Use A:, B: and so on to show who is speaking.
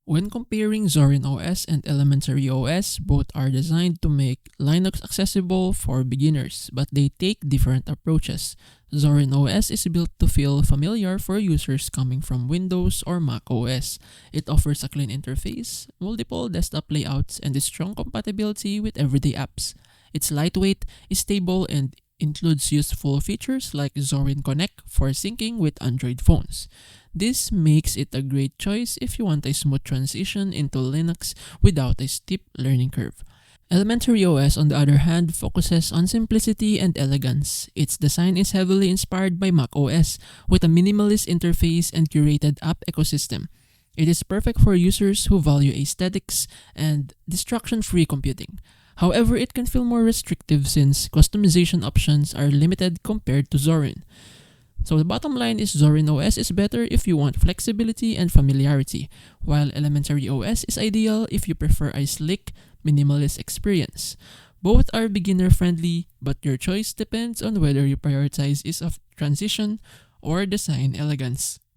A: When comparing Zorin OS and Elementary OS, both are designed to make Linux accessible for beginners, but they take different approaches. Zorin OS is built to feel familiar for users coming from Windows or Mac OS. It offers a clean interface, multiple desktop layouts, and a strong compatibility with everyday apps. It's lightweight, is stable, and includes useful features like Zorin Connect for syncing with Android phones. This makes it a great choice if you want a smooth transition into Linux without a steep learning curve. Elementary OS, on the other hand, focuses on simplicity and elegance. Its design is heavily inspired by Mac OS, with a minimalist interface and curated app ecosystem. It is perfect for users who value aesthetics and distraction-free computing. However, it can feel more restrictive since customization options are limited compared to Zorin. So the bottom line is Zorin OS is better if you want flexibility and familiarity, while Elementary OS is ideal if you prefer a slick, minimalist experience. Both are beginner friendly, but your choice depends on whether you prioritize ease of transition or design elegance.